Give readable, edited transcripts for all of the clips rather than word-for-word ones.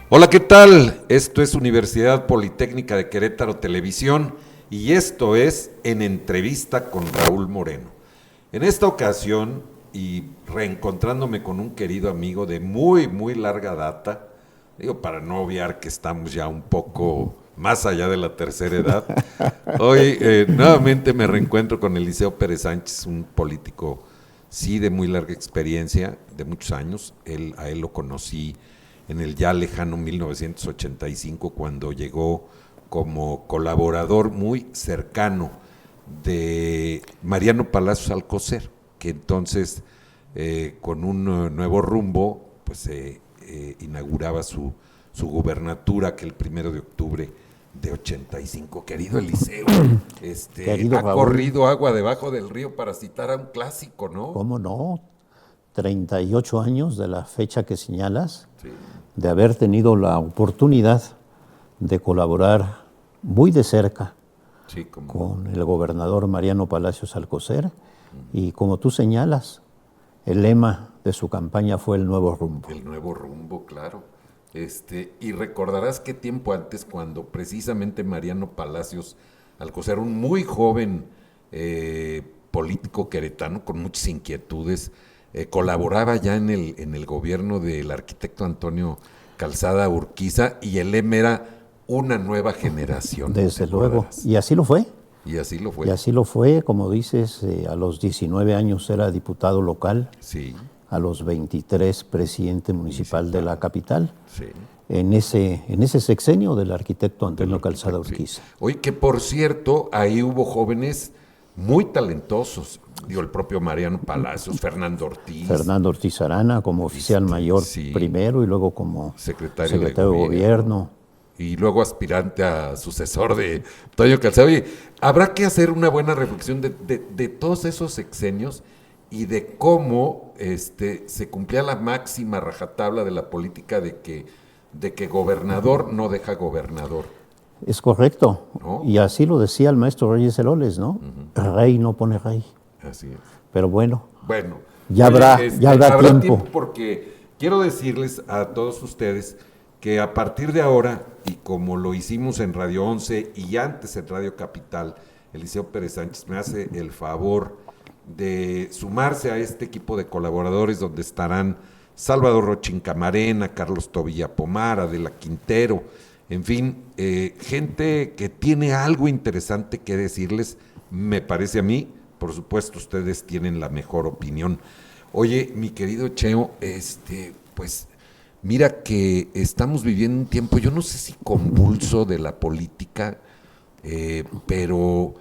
Hola, ¿qué tal? Esto es Universidad Politécnica de Querétaro Televisión y esto es En Entrevista con Raúl Moreno. En esta ocasión, y reencontrándome con un querido amigo de muy larga data, digo para no obviar que estamos ya un poco más allá de la tercera edad, hoy nuevamente me reencuentro con Eliseo Pérez Sánchez, un político sí de muy larga experiencia, de muchos años. A él lo conocí en el ya lejano 1985, cuando llegó como colaborador muy cercano de Mariano Palacios Alcocer, que entonces con un nuevo rumbo pues inauguraba su gubernatura aquel 1 de octubre de 85. Querido Eliseo, Querido ha Raúl, corrido agua debajo del río, para citar a un clásico, ¿no? ¿cómo no? 38 años de la fecha que señalas, Sí, de haber tenido la oportunidad de colaborar muy de cerca sí, como con el gobernador Mariano Palacios Alcocer, y como tú señalas, el lema de su campaña fue el nuevo rumbo. el nuevo rumbo, claro. Y recordarás que tiempo antes, cuando precisamente Mariano Palacios Alcocer, un muy joven político queretano con muchas inquietudes, colaboraba ya en el gobierno del arquitecto Antonio Calzada Urquiza, y el lema era una nueva generación. Desde luego, y así lo fue. Y así lo fue. Y así lo fue, como dices, a los 19 años era diputado local, Sí, a los 23 presidente municipal de la capital, sí. en ese sexenio del arquitecto Antonio Calzada Sí. Urquiza. Oye, que por cierto, ahí hubo jóvenes muy talentosos. Digo, el propio Mariano Palacios, Fernando Ortiz Arana como oficial mayor sí, primero y luego como secretario de de gobierno. y luego aspirante a sucesor de Antonio Calzado. Oye, habrá que hacer una buena reflexión de todos esos sexenios y de cómo se cumplía la máxima rajatabla de la política de que gobernador no deja gobernador, Es correcto. ¿no? Y así lo decía el maestro Reyes Heroles, ¿no? Rey no pone rey. Así es. Pero bueno, Bueno, ya habrá tiempo. porque quiero decirles a todos ustedes que a partir de ahora, y como lo hicimos en Radio 11 y antes en Radio Capital, Eliseo Pérez Sánchez me hace el favor de sumarse a este equipo de colaboradores, donde estarán Salvador Rochín Camarena, Carlos Tobilla Pomar, Adela Quintero, en fin, gente que tiene algo interesante que decirles, me parece a mí. Por supuesto, ustedes tienen la mejor opinión. Oye, mi querido Cheo, pues mira que estamos viviendo un tiempo, yo no sé si convulso de la política, pero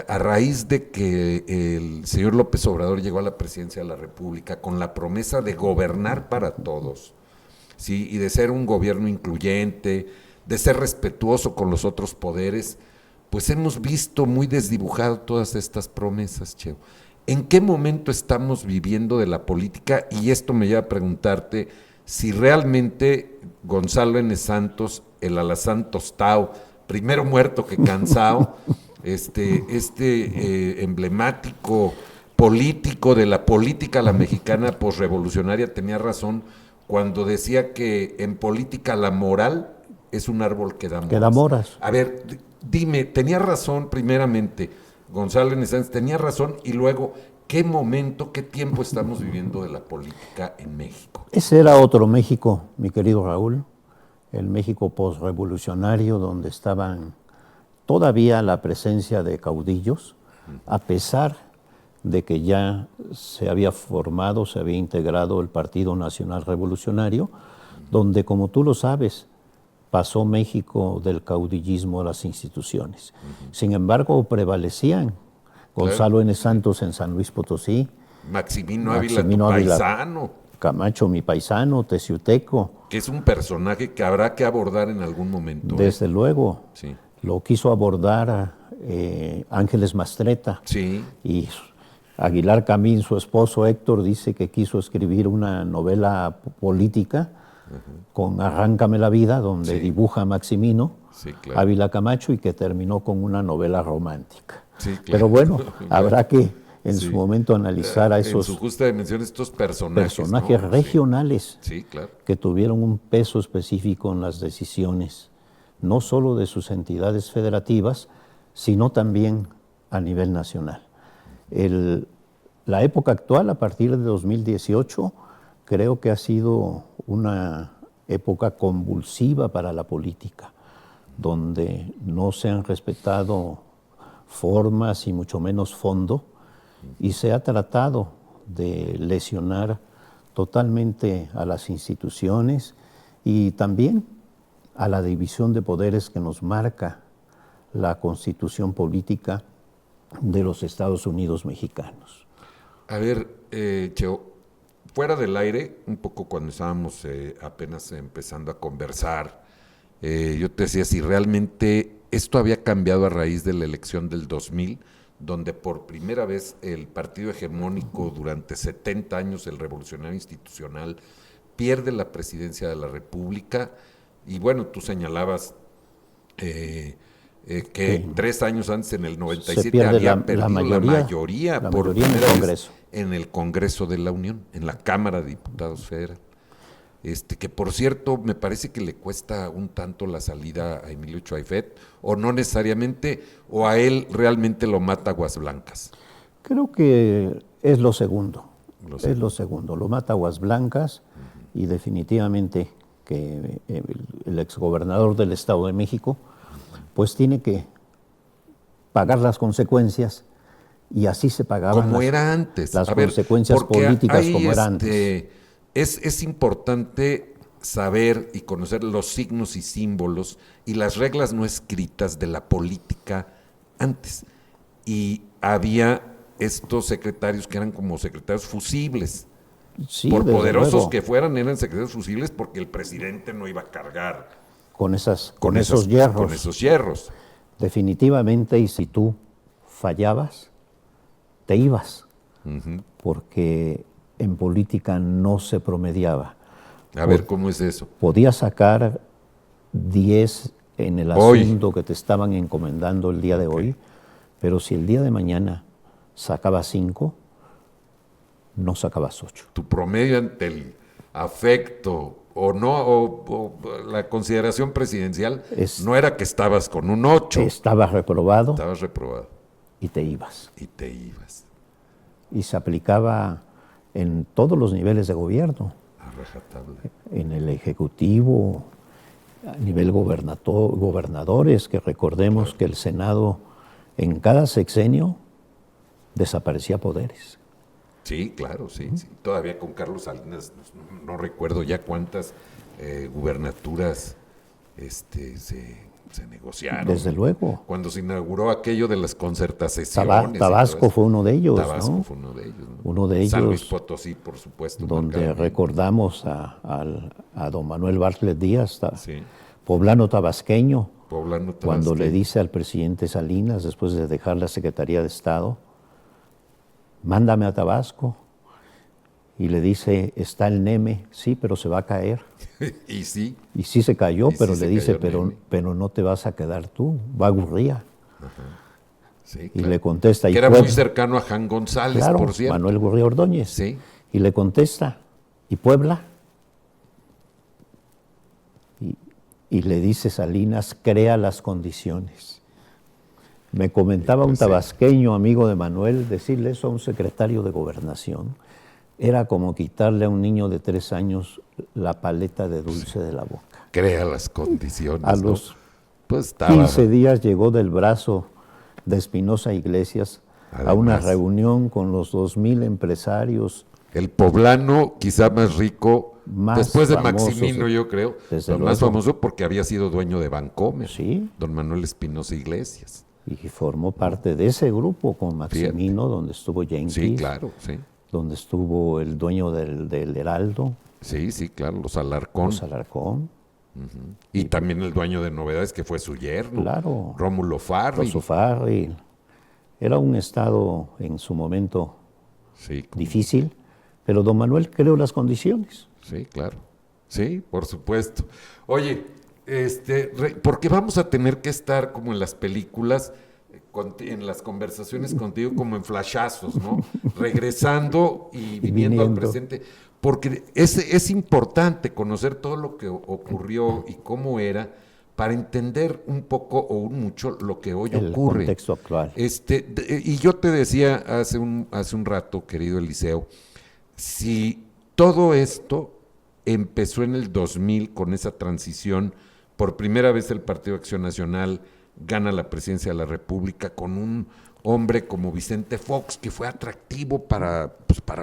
a raíz de que el señor López Obrador llegó a la presidencia de la República con la promesa de gobernar para todos, ¿sí? Y de ser un gobierno incluyente, de ser respetuoso con los otros poderes, pues hemos visto muy desdibujado todas estas promesas, Cheo. ¿En qué momento estamos viviendo de la política? Y esto me lleva a preguntarte si realmente Gonzalo N. Santos, el alazán tostao, primero muerto que cansado, emblemático político de la política la mexicana posrevolucionaria, tenía razón cuando decía que en política la moral es un árbol que da moras. Que da moras. A ver, dime, tenía razón primeramente Gonzalo N. Sánchez, tenía razón, y luego, ¿qué momento, qué tiempo estamos viviendo de la política en México? Ese era otro México, mi querido Raúl, el México posrevolucionario, donde estaban todavía la presencia de caudillos, a pesar de que ya se había formado, se había integrado el Partido Nacional Revolucionario, donde, como tú lo sabes, pasó México del caudillismo a las instituciones. Sin embargo, prevalecían Gonzalo N. Santos en San Luis Potosí, Maximino Ávila, tu paisano. Camacho, mi paisano, teciuteco. Que es un personaje que habrá que abordar en algún momento. Desde luego. Sí. Lo quiso abordar Ángeles Mastreta. Sí. Y Aguilar Camín, su esposo Héctor, dice que quiso escribir una novela política con Arráncame la vida, donde dibuja a Maximino Ávila Camacho, y que terminó con una novela romántica. Sí, claro. Pero bueno, habrá que en su momento analizar a En esos su justa dimensión, estos personajes, ¿no? regionales Sí, claro. que tuvieron un peso específico en las decisiones, no solo de sus entidades federativas, sino también a nivel nacional. La época actual, a partir de 2018, creo que ha sido una época convulsiva para la política, donde no se han respetado formas y mucho menos fondo, y se ha tratado de lesionar totalmente a las instituciones y también a la división de poderes que nos marca la Constitución política de los Estados Unidos mexicanos. A ver, Cheo, fuera del aire, un poco cuando estábamos apenas empezando a conversar, yo te decía si realmente esto había cambiado a raíz de la elección del 2000, donde por primera vez el partido hegemónico durante 70 años, el Revolucionario Institucional, pierde la presidencia de la República. Y bueno, tú señalabas que 3 años antes, en el 97, había perdido la mayoría por primera vez en el Congreso de la Unión, en la Cámara de Diputados Federal. Que por cierto, me parece que le cuesta un tanto la salida a Emilio Chuaifet, o no necesariamente, o a él realmente lo mata Aguas Blancas. Creo que es lo segundo. Lo mata Aguas Blancas, y definitivamente que el exgobernador del Estado de México pues tiene que pagar las consecuencias, y así se pagaban como era antes. Las consecuencias políticas como era antes. Es importante saber y conocer los signos y símbolos y las reglas no escritas de la política antes. Y había estos secretarios que eran como secretarios fusibles. Sí, por poderosos luego que fueran, eran secretarios fusibles porque el presidente no iba a cargar con esos hierros. Definitivamente, y si tú fallabas, te ibas, porque en política no se promediaba. A ver, ¿cómo es eso? Podías sacar 10 en el asunto que te estaban encomendando el día de hoy, pero si el día de mañana sacabas 5, no sacabas 8. Tu promedio ante el afecto o la consideración presidencial no era que estabas con un 8. Estabas reprobado. Estabas reprobado. Y te ibas. Y se aplicaba en todos los niveles de gobierno. A rajatabla. En el Ejecutivo, a nivel gobernadores, que recordemos que el Senado en cada sexenio desaparecía poderes. Sí, claro, sí. Todavía con Carlos Salinas, no recuerdo ya cuántas gubernaturas se negociaron. Desde luego. Cuando se inauguró aquello de las concertaciones. Tabasco fue uno de ellos. Tabasco fue uno de ellos. ¿no? Uno de ellos. San Luis Potosí, por supuesto. Donde recordamos a don Manuel Bartlett Díaz, poblano tabasqueño, cuando le dice al presidente Salinas, después de dejar la Secretaría de Estado, mándame a Tabasco. Y le dice, está el Neme, sí, pero se va a caer. Y sí. Y sí se cayó, pero le dice, pero no te vas a quedar tú, va a Gurría. Sí, y le contesta. Que era muy cercano a Jan González, claro, por cierto. Manuel Gurría Ordóñez. Sí. Y le contesta, ¿y Puebla? Y le dice Salinas, crea las condiciones. Me comentaba un tabasqueño amigo de Manuel, decirle eso a un secretario de Gobernación era como quitarle a un niño de 3 años la paleta de dulce de la boca. Crea las condiciones. A los 15 días llegó del brazo de Espinosa Iglesias a una reunión con los 2,000 empresarios. El poblano quizá más rico, después de Maximino, yo creo, lo más famoso porque había sido dueño de Bancomer, sí. Don Manuel Espinosa Iglesias. Y formó parte de ese grupo con Maximino, donde estuvo Jenkins. Sí, claro, sí. Donde estuvo el dueño del Heraldo. Sí, claro, los Alarcón. Y también el dueño de Novedades, que fue su yerno. Claro. Rómulo Farril. Era un estado en su momento difícil, pero don Manuel creó las condiciones. Sí, claro. Sí, por supuesto. Oye, porque vamos a tener que estar como en las películas, en las conversaciones contigo como en flashazos, ¿no? Regresando y viniendo al presente. Porque es importante conocer todo lo que ocurrió y cómo era para entender un poco o un mucho lo que hoy ocurre. El contexto actual. Y yo te decía hace un rato, querido Eliseo, si todo esto empezó en el 2000 con esa transición, por primera vez el Partido Acción Nacional gana la presidencia de la República con un hombre como Vicente Fox, que fue atractivo para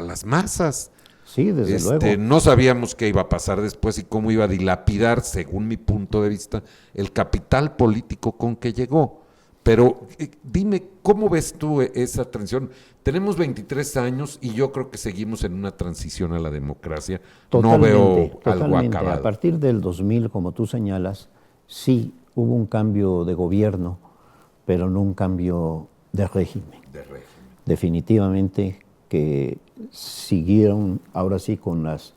las masas. Sí, desde luego. No sabíamos qué iba a pasar después y cómo iba a dilapidar, según mi punto de vista, el capital político con que llegó. Pero dime, ¿cómo ves tú esa transición? Tenemos 23 años y yo creo que seguimos en una transición a la democracia. Totalmente, No veo algo totalmente. acabado. A partir del 2000, como tú señalas, sí hubo un cambio de gobierno, pero no un cambio de régimen. Definitivamente que siguieron ahora sí con las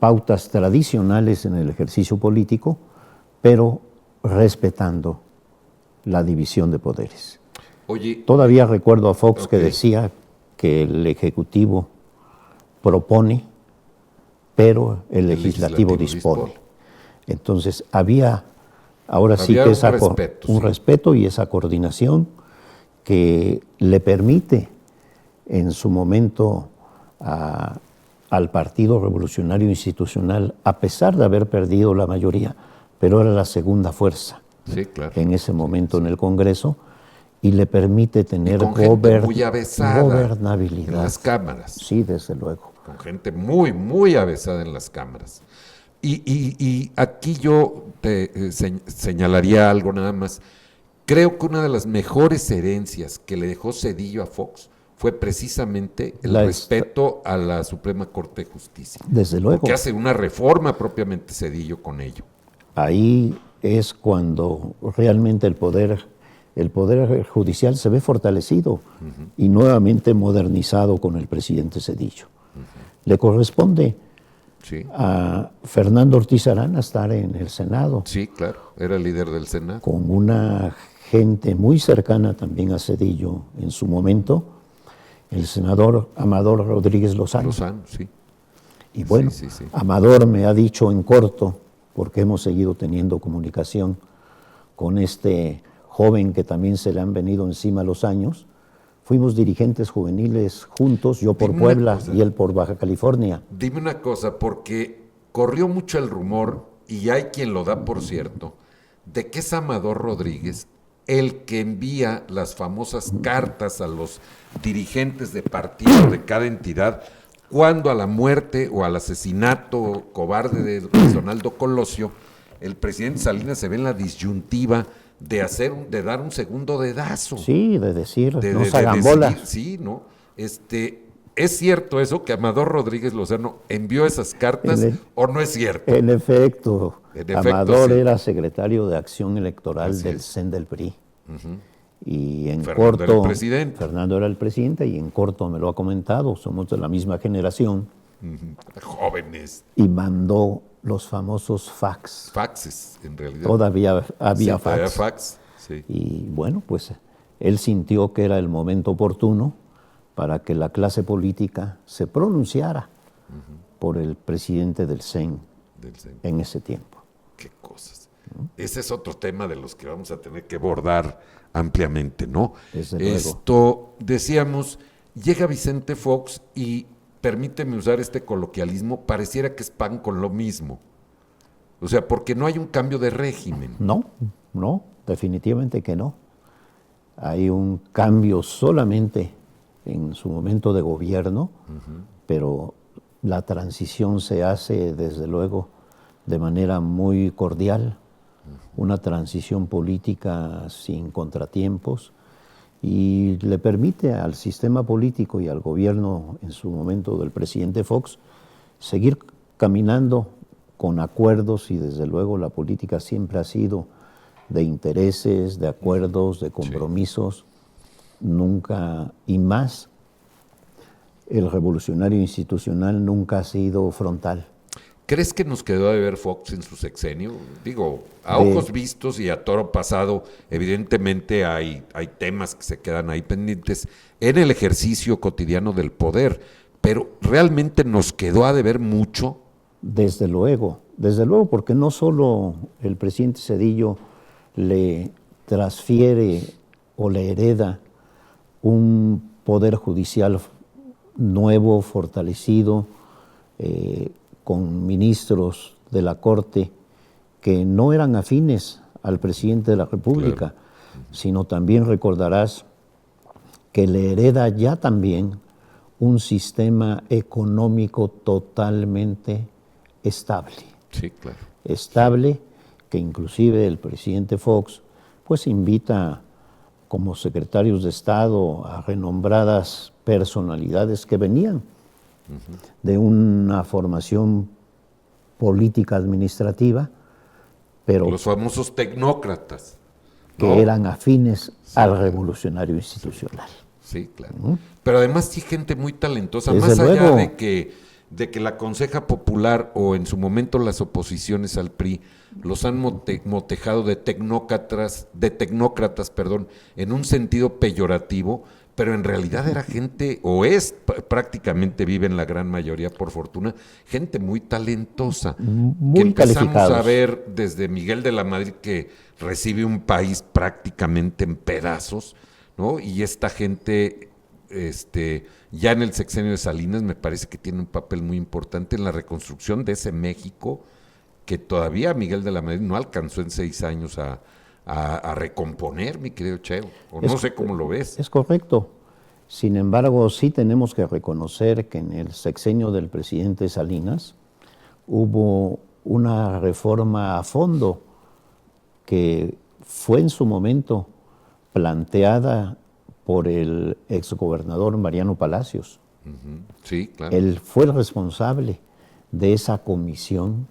pautas tradicionales en el ejercicio político, pero respetando la división de poderes. Oye, todavía recuerdo a Fox que decía que el Ejecutivo propone, pero el Legislativo dispone. Entonces había sí que un respeto y esa coordinación que le permite en su momento al Partido Revolucionario Institucional, a pesar de haber perdido la mayoría, pero era la segunda fuerza en ese momento en el Congreso, y le permite tener gobernabilidad. En las cámaras. Sí, desde luego. Con gente muy, muy avesada en las cámaras. Y aquí yo te señalaría algo nada más. Creo que una de las mejores herencias que le dejó Zedillo a Fox fue precisamente el respeto a la Suprema Corte de Justicia. Desde luego. Porque hace una reforma propiamente Zedillo con ello. Ahí es cuando realmente el Poder Judicial se ve fortalecido y nuevamente modernizado con el presidente Zedillo. Le corresponde a Fernando Ortiz Arana estar en el Senado. Sí, claro, era el líder del Senado. Con una gente muy cercana también a Zedillo en su momento, el senador Amador Rodríguez Lozano. Sí. Y bueno, sí. Amador me ha dicho en corto, porque hemos seguido teniendo comunicación con este joven que también se le han venido encima los años. Fuimos dirigentes juveniles juntos, yo por Puebla y él por Baja California. Dime una cosa, porque corrió mucho el rumor, y hay quien lo da por cierto, de que es Amador Rodríguez el que envía las famosas cartas a los dirigentes de partido de cada entidad cuando a la muerte o al asesinato cobarde de Donaldo Colosio, el presidente Salinas se ve en la disyuntiva de dar un segundo dedazo. Sí, de decir, no se hagan bolas. Sí, ¿no? ¿Es cierto eso, que Amador Rodríguez Lozano envió esas cartas o no es cierto? En efecto, Amador era secretario de Acción Electoral del CEN del PRI. Y en Fernando corto, era el presidente. Fernando era el presidente y en corto me lo ha comentado, somos de la misma generación. Jóvenes. Y mandó los famosos fax. Faxes, en realidad. Todavía había fax. Había fax, sí. Y bueno, pues él sintió que era el momento oportuno para que la clase política se pronunciara por el presidente del CEN en ese tiempo. Qué cosas. Ese es otro tema de los que vamos a tener que abordar ampliamente, ¿no? Decíamos, llega Vicente Fox y, permíteme usar este coloquialismo, pareciera que es pan con lo mismo. O sea, porque no hay un cambio de régimen. No, definitivamente que no. Hay un cambio solamente en su momento de gobierno, pero la transición se hace, desde luego, de manera muy cordial, una transición política sin contratiempos, y le permite al sistema político y al gobierno, en su momento del presidente Fox, seguir caminando con acuerdos, y desde luego la política siempre ha sido de intereses, de acuerdos, de compromisos, nunca, y más, el revolucionario institucional nunca ha sido frontal. ¿Crees que nos quedó de ver Fox en su sexenio? Digo, a ojos vistos y a toro pasado, evidentemente hay temas que se quedan ahí pendientes en el ejercicio cotidiano del poder, pero realmente nos quedó a deber mucho. Desde luego, porque no solo el presidente Zedillo le transfiere o le hereda un poder judicial nuevo, fortalecido, con ministros de la Corte que no eran afines al presidente de la República, claro, sino también recordarás que le hereda ya también un sistema económico totalmente estable. Sí, claro. Estable, que inclusive el presidente Fox pues invita como secretarios de Estado a renombradas personalidades que venían de una formación política administrativa, pero los famosos tecnócratas, ¿no?, que eran afines al revolucionario institucional. Sí, claro. Pero además sí gente muy talentosa, desde más allá luego, de que la Conseja Popular o en su momento las oposiciones al PRI los han motejado de tecnócratas, en un sentido peyorativo, pero en realidad era gente, o es prácticamente, vive en la gran mayoría, por fortuna, gente muy talentosa, muy que empezamos calificados a ver desde Miguel de la Madrid, que recibe un país prácticamente en pedazos, ¿no? Y esta gente, ya en el sexenio de Salinas, me parece que tiene un papel muy importante en la reconstrucción de ese México que todavía Miguel de la Madrid no alcanzó en 6 años a recomponer, mi querido Cheo, o no sé cómo lo ves. Es correcto. Sin embargo, sí tenemos que reconocer que en el sexenio del presidente Salinas hubo una reforma a fondo que fue en su momento planteada por el exgobernador Mariano Palacios. Sí, claro. Él fue el responsable de esa comisión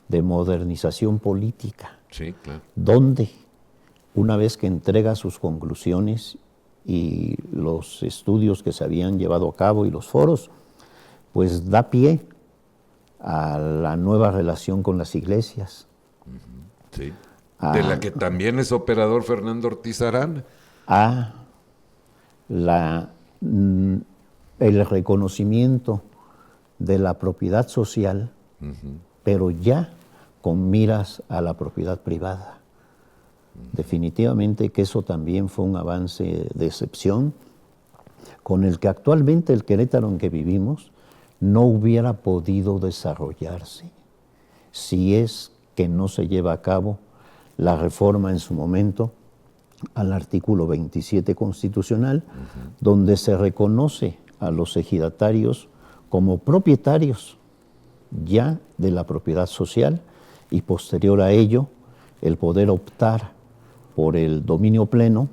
de modernización política. Sí, claro. Donde, una vez que entrega sus conclusiones y los estudios que se habían llevado a cabo y los foros, pues da pie a la nueva relación con las iglesias. Sí. De la que también es operador Fernando Ortiz Arana. A el reconocimiento de la propiedad social, pero ya con miras a la propiedad privada. Definitivamente que eso también fue un avance de excepción, con el que actualmente el Querétaro en que vivimos no hubiera podido desarrollarse si es que no se lleva a cabo la reforma en su momento al artículo 27 constitucional, donde se reconoce a los ejidatarios como propietarios ya de la propiedad social y posterior a ello el poder optar por el dominio pleno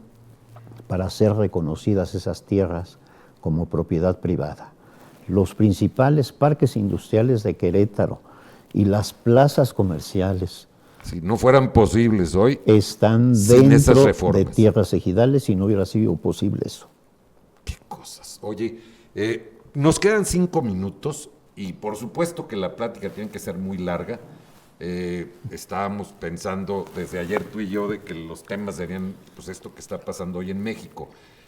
para ser reconocidas esas tierras como propiedad privada. Los principales parques industriales de Querétaro y las plazas comerciales, si no fueran posibles hoy, están dentro de tierras ejidales y no hubiera sido posible eso. Qué cosas. Oye, nos quedan 5 minutos y por supuesto que la plática tiene que ser muy larga. Estábamos pensando desde ayer tú y yo de que los temas serían pues esto que está pasando hoy en México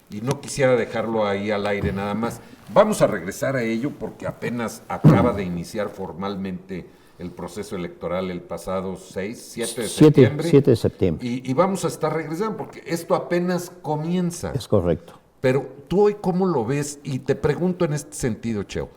y no quisiera dejarlo ahí al aire nada más. Vamos a regresar a ello porque apenas acaba de iniciar formalmente el proceso electoral el pasado 7 de septiembre. 7 de septiembre. Y vamos a estar regresando porque esto apenas comienza. Es correcto. Pero tú hoy cómo lo ves, y te pregunto en este sentido, Cheo.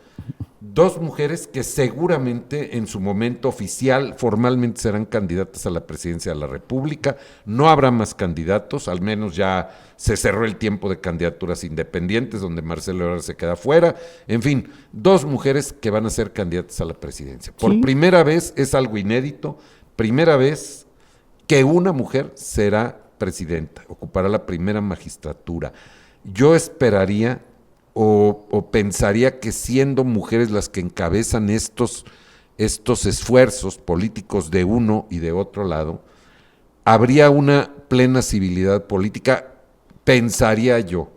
2 mujeres que seguramente en su momento oficial, formalmente serán candidatas a la presidencia de la República. No habrá más candidatos, al menos ya se cerró el tiempo de candidaturas independientes, donde Marcelo Ebrard se queda fuera. En fin, 2 mujeres que van a ser candidatas a la presidencia. Por primera vez, es algo inédito, primera vez que una mujer será presidenta, ocupará la primera magistratura. Yo esperaría o pensaría que siendo mujeres las que encabezan estos esfuerzos políticos de uno y de otro lado, habría una plena civilidad política, pensaría yo,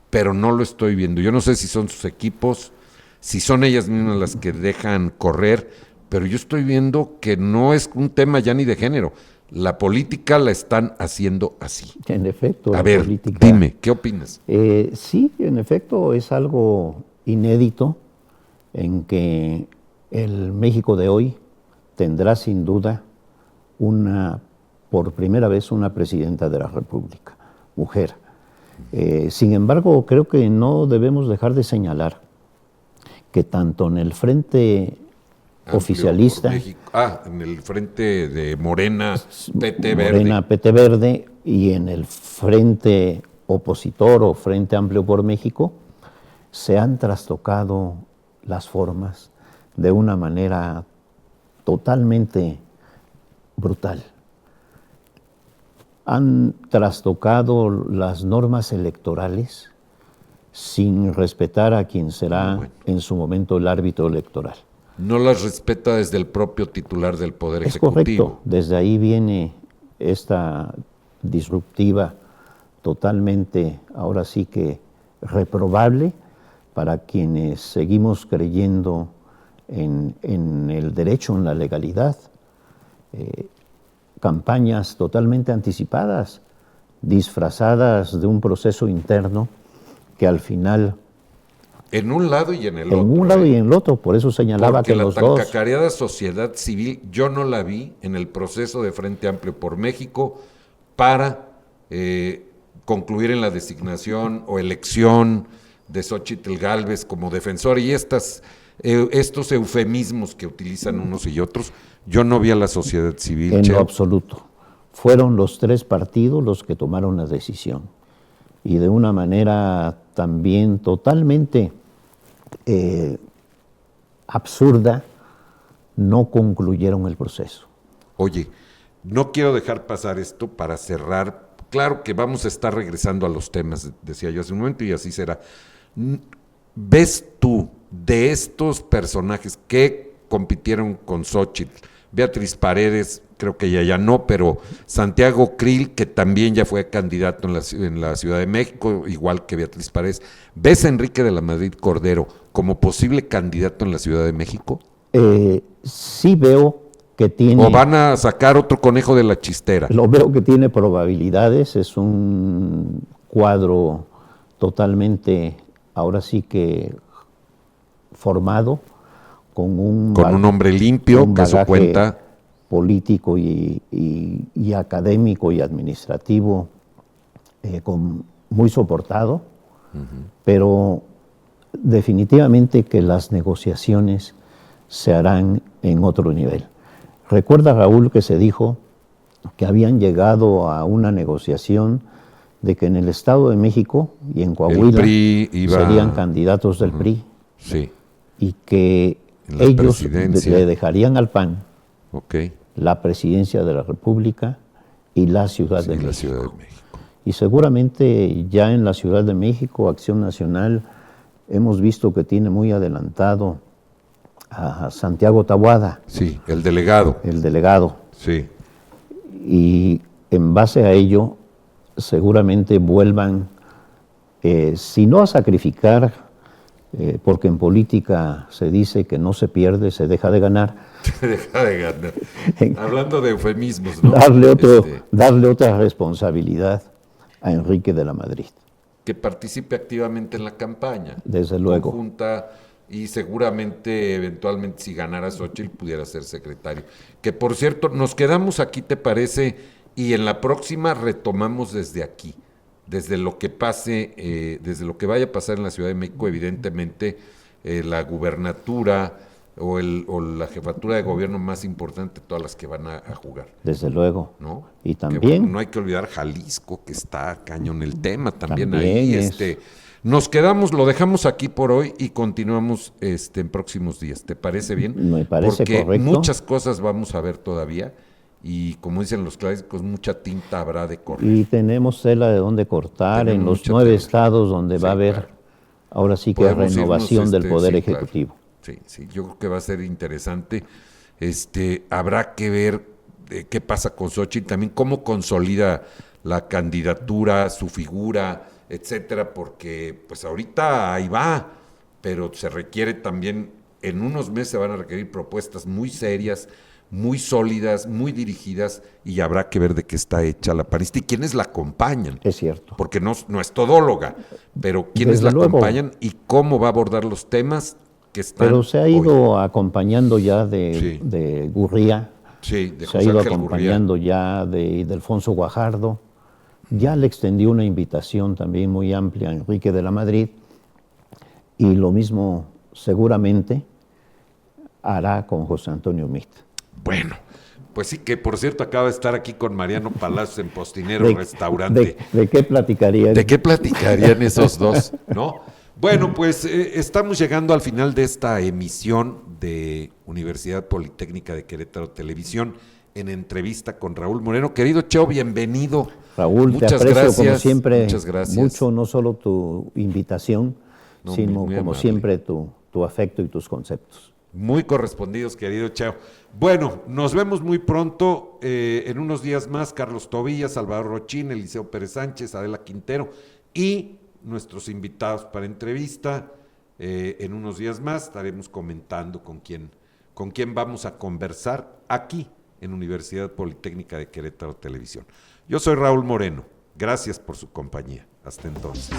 pero no lo estoy viendo. Yo no sé si son sus equipos, si son ellas mismas las que dejan correr, pero yo estoy viendo que no es un tema ya ni de género. La política la están haciendo así. En efecto, A ver, política, dime, ¿qué opinas? sí, en efecto, es algo inédito en que el México de hoy tendrá sin duda por primera vez una presidenta de la República, mujer. Sin embargo, creo que no debemos dejar de señalar que tanto en el frente Amplio oficialista, en el frente de Morena, PT Verde. Morena, PT Verde, y en el frente opositor o Frente Amplio por México, se han trastocado las formas de una manera totalmente brutal. Han trastocado las normas electorales sin respetar a quien será en su momento el árbitro electoral. No las respeta desde el propio titular del Poder Ejecutivo. Es correcto, desde ahí viene esta disruptiva totalmente, ahora sí que reprobable para quienes seguimos creyendo en el derecho, en la legalidad. Campañas totalmente anticipadas, disfrazadas de un proceso interno que al final... En un lado y en el otro. En un lado y en el otro, por eso señalaba porque que los dos... Porque la tan cacareada sociedad civil, yo no la vi en el proceso de Frente Amplio por México para concluir en la designación o elección de Xóchitl Gálvez como defensor y estos eufemismos que utilizan unos y otros, yo no vi a la sociedad civil. En lo absoluto. Fueron los tres partidos los que tomaron la decisión y de una manera también totalmente absurda no concluyeron el proceso. Oye, no quiero dejar pasar esto para cerrar. Claro que vamos a estar regresando a los temas, decía yo hace un momento, y así será. ¿Ves tú de estos personajes que compitieron con Xóchitl, Beatriz Paredes, creo que ya no, pero Santiago Krill, que también ya fue candidato en la Ciudad de México, igual que Beatriz Paredes, ¿ves a Enrique de la Madrid Cordero como posible candidato en la Ciudad de México? Sí veo que tiene... ¿O van a sacar otro conejo de la chistera? Lo veo que tiene probabilidades, es un cuadro totalmente, ahora sí que formado, con un hombre limpio, que eso cuenta, político y académico y administrativo muy soportado, pero definitivamente que las negociaciones se harán en otro nivel. Recuerda, Raúl, que se dijo que habían llegado a una negociación de que en el Estado de México y en Coahuila serían candidatos del PRI, sí, y que ellos le dejarían al PAN la presidencia de la República y la Ciudad de México. Y seguramente ya en la Ciudad de México, Acción Nacional, hemos visto que tiene muy adelantado a Santiago Tabuada. Sí, el delegado. El delegado. Sí. Y en base a ello, seguramente vuelvan, si no a sacrificar, porque en política se dice que no se pierde, se deja de ganar. Se deja de ganar. Hablando de eufemismos, ¿no? Darle otra responsabilidad a Enrique de la Madrid. Que participe activamente en la campaña. Desde luego. Conjunta, y seguramente, eventualmente, si ganara Xóchitl, pudiera ser secretario. Que, por cierto, nos quedamos aquí, ¿te parece? Y en la próxima retomamos desde aquí. Desde lo que pase, desde lo que vaya a pasar en la Ciudad de México, evidentemente la gubernatura o la jefatura de gobierno más importante, todas las que van a jugar. Desde luego. ¿No? Y también... Que, bueno, no hay que olvidar Jalisco, que está cañón el tema también ahí. Nos quedamos, lo dejamos aquí por hoy y continuamos en próximos días. ¿Te parece bien? Me parece correcto. Porque muchas cosas vamos a ver todavía. Y como dicen los clásicos, mucha tinta habrá de correr. Y tenemos tela de dónde cortar en los 9 estados donde va a haber, ahora sí que renovación del Poder Ejecutivo. Claro. Sí, yo creo que va a ser interesante. Habrá que ver qué pasa con Xóchitl, también cómo consolida la candidatura, su figura, etcétera, porque pues ahorita ahí va, pero se requiere también en unos meses se van a requerir propuestas muy serias, muy sólidas, muy dirigidas, y habrá que ver de qué está hecha la panista y quiénes la acompañan. Es cierto. Porque no es todóloga, pero quiénes Desde la luego. acompañan y cómo va a abordar los temas que están. Pero se ha ido acompañando ya de Gurría, Sí, de se ha José ido Ángel acompañando ya de Ildefonso Guajardo, ya le extendió una invitación también muy amplia a Enrique de la Madrid, y lo mismo seguramente hará con José Antonio Meade. Bueno, pues sí, que por cierto acaba de estar aquí con Mariano Palacios en Postinero Restaurante. ¿De qué platicarían? ¿De qué platicarían esos dos? ¿No? Bueno, pues estamos llegando al final de esta emisión de Universidad Politécnica de Querétaro Televisión en entrevista con Raúl Moreno. Querido Cheo, bienvenido. Raúl, muchas te aprecio gracias, como siempre muchas gracias. mucho, no solo tu invitación, No, sino muy como amable. siempre tu afecto y tus conceptos. Muy correspondidos, querido Cheo. Bueno, nos vemos muy pronto, en unos días más, Carlos Tobilla, Salvador Rochín, Eliseo Pérez Sánchez, Adela Quintero y nuestros invitados para entrevista. En unos días más estaremos comentando con quién vamos a conversar aquí en Universidad Politécnica de Querétaro Televisión. Yo soy Raúl Moreno. Gracias por su compañía. Hasta entonces.